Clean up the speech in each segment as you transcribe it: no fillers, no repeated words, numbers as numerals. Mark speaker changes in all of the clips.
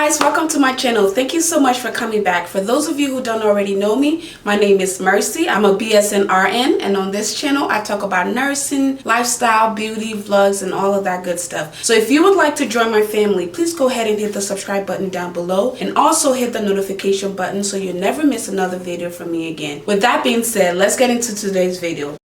Speaker 1: guys, welcome to my channel. Thank you so much for coming back. For those of you who don't already know me, my name is Mercy. I'm a BSN RN, and on this channel I talk about nursing, lifestyle, beauty, vlogs, and all of that good stuff. So if you would like to join my family, please go ahead and hit the subscribe button down below and also hit the notification button so you never miss another video from me again. With that being said, let's get into today's video.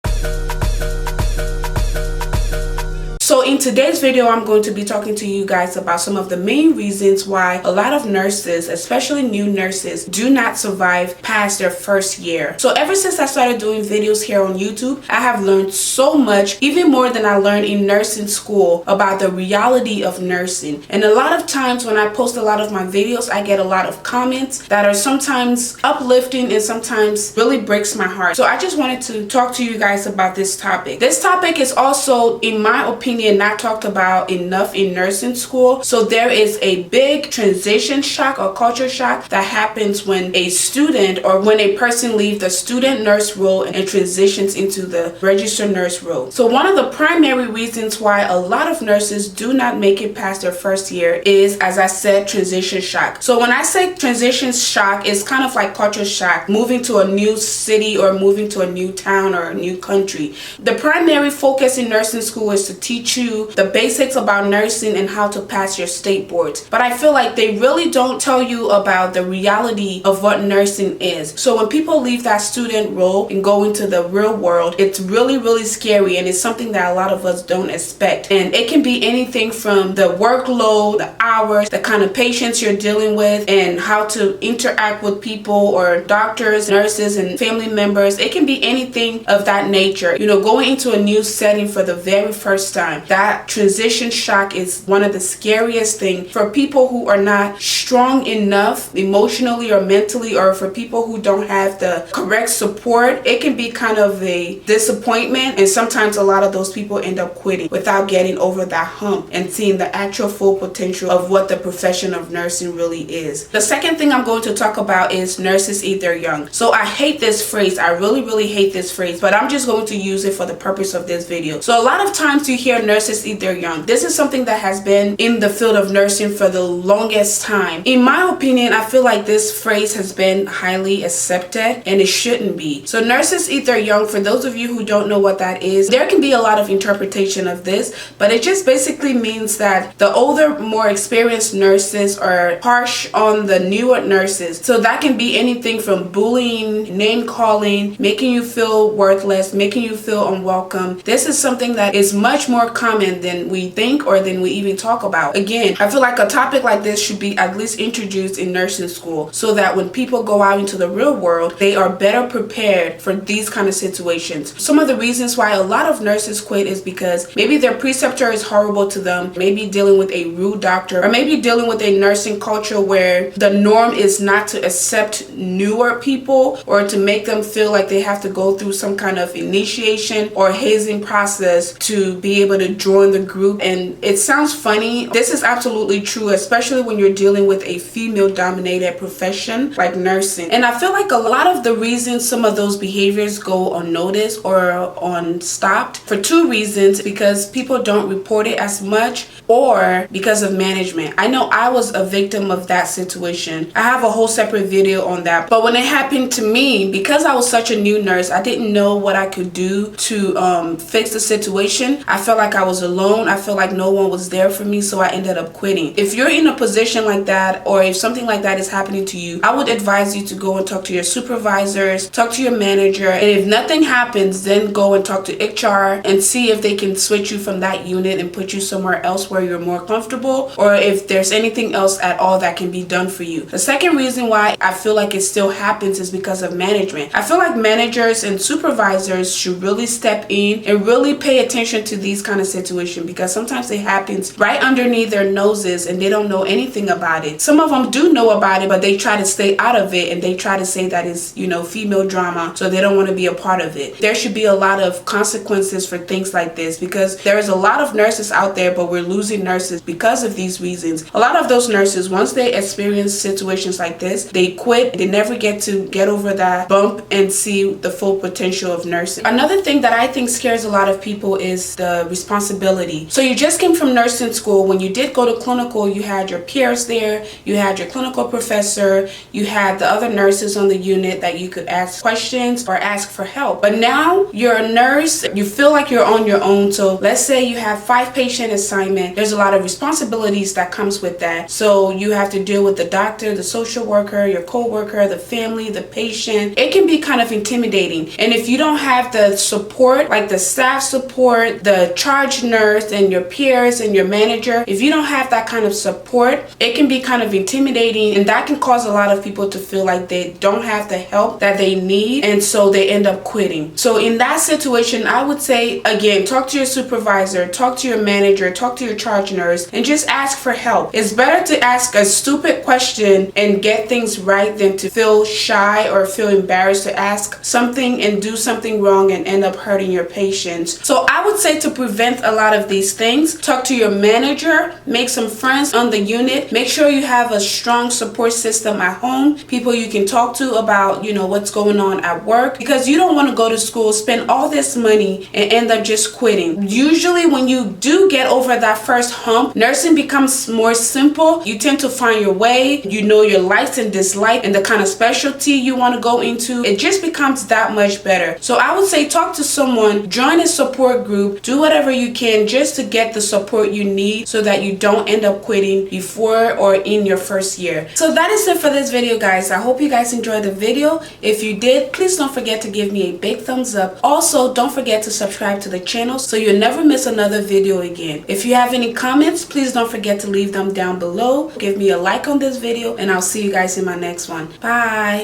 Speaker 1: So in today's video, I'm going to be talking to you guys about some of the main reasons why a lot of nurses, especially new nurses, do not survive past their first year. So ever since I started doing videos here on YouTube, I have learned so much, even more than I learned in nursing school, about the reality of nursing. And a lot of times when I post a lot of my videos, I get a lot of comments that are sometimes uplifting and sometimes really breaks my heart. So I just wanted to talk to you guys about this topic. This topic is also, in my opinion, not talked about enough in nursing school. So there is a big transition shock or culture shock that happens when a student or when a person leaves the student nurse role and transitions into the registered nurse role. So one of the primary reasons why a lot of nurses do not make it past their first year is, as I said, transition shock. So when I say transition shock, it's kind of like culture shock, moving to a new city or moving to a new town or a new country. The primary focus in nursing school is to teach you the basics about nursing and how to pass your state boards, but I feel like they really don't tell you about the reality of what nursing is. So when people leave that student role and go into the real world, it's really scary, and it's something that a lot of us don't expect. And it can be anything from the workload, the hours, the kind of patients you're dealing with, and how to interact with people or doctors, nurses, and family members. It can be anything of that nature. You know, going into a new setting for the very first time. That transition shock is one of the scariest things for people who are not strong enough emotionally or mentally, or for people who don't have the correct support. It can be kind of a disappointment, and sometimes a lot of those people end up quitting without getting over that hump and seeing the actual full potential of what the profession of nursing really is. The second thing I'm going to talk about is nurses eat their young. So I hate this phrase. I really hate this phrase, but I'm just going to use it for the purpose of this video. So a lot of times you hear nurses eat their young. This is something that has been in the field of nursing for the longest time. In my opinion, I feel like this phrase has been highly accepted, and it shouldn't be. So nurses eat their young, for those of you who don't know what that is, there can be a lot of interpretation of this, but it just basically means that the older, more experienced nurses are harsh on the newer nurses. So that can be anything from bullying, name calling, making you feel worthless, making you feel unwelcome. This is something that is much more common than we think or than we even talk about. Again, I feel like a topic like this should be at least introduced in nursing school so that when people go out into the real world, they are better prepared for these kind of situations. Some of the reasons why a lot of nurses quit is because maybe their preceptor is horrible to them, maybe dealing with a rude doctor, or maybe dealing with a nursing culture where the norm is not to accept newer people or to make them feel like they have to go through some kind of initiation or hazing process to be able to join the group. And it sounds funny. This is absolutely true, especially when you're dealing with a female dominated profession like nursing. And I feel like a lot of the reasons some of those behaviors go unnoticed or unstopped for two reasons: because people don't report it as much, or because of management. I know I was a victim of that situation. I have a whole separate video on that. But when it happened to me, because I was such a new nurse, I didn't know what I could do to fix the situation. I felt like I was alone. I felt like no one was there for me, so I ended up quitting. If you're in a position like that, or if something like that is happening to you, I would advise you to go and talk to your supervisors, talk to your manager, and if nothing happens, then go and talk to HR and see if they can switch you from that unit and put you somewhere else where you're more comfortable, or if there's anything else at all that can be done for you. The second reason why I feel like it still happens is because of management. I feel like managers and supervisors should really step in and really pay attention to these kind of situations, because sometimes it happens right underneath their noses and they don't know anything about it. Some of them do know about it, but they try to stay out of it, and they try to say that it's, you know, female drama, so they don't want to be a part of it. There should be a lot of consequences for things like this, because there is a lot of nurses out there, but we're losing nurses because of these reasons. A lot of those nurses, once they experience situations like this, they quit. They never get over that bump and see the full potential of nursing. Another thing that I think scares a lot of people is the responsibility. So you just came from nursing school. When you did go to clinical, you had your peers there, there, you had your clinical professor, you had the other nurses on the unit that you could ask questions or ask for help. But now you're a nurse, you feel like you're on your own. So let's say you have 5 patient assignment. There's a lot of responsibilities that comes with that. So you have to deal with the doctor, the social worker, your co-worker, the family, the patient. It can be kind of intimidating. And if you don't have the support, like the staff support, the charge nurse and your peers and your manager, if you don't have that kind of support, it can be kind of intimidating, and that can cause a lot of people to feel like they don't have the help that they need, and so they end up quitting. So in that situation, I would say, again, talk to your supervisor, talk to your manager, talk to your charge nurse, and just ask for help. It's better to ask a stupid question and get things right than to feel shy or feel embarrassed to ask something and do something wrong and end up hurting your patients. So I would say, to prevent a lot of these things, talk to your manager, make some friends on the unit, make sure you have a strong support system at home, people you can talk to about, what's going on at work, because you don't want to go to school, spend all this money, and end up just quitting. Usually when you do get over that first hump, nursing becomes more simple. You tend to find your way, your likes and dislikes and the kind of specialty you want to go into. It just becomes that much better. So I would say, talk to someone, join a support group, do whatever you can just to get the support you need so that you don't end up quitting before or in your first year. So that is it for this video, guys. I hope you guys enjoyed the video. If you did, please don't forget to give me a big thumbs up. Also, don't forget to subscribe to the channel so you'll never miss another video again. If you have any comments, please don't forget to leave them down below. Give me a like on this video, and I'll see you guys in my next one. Bye.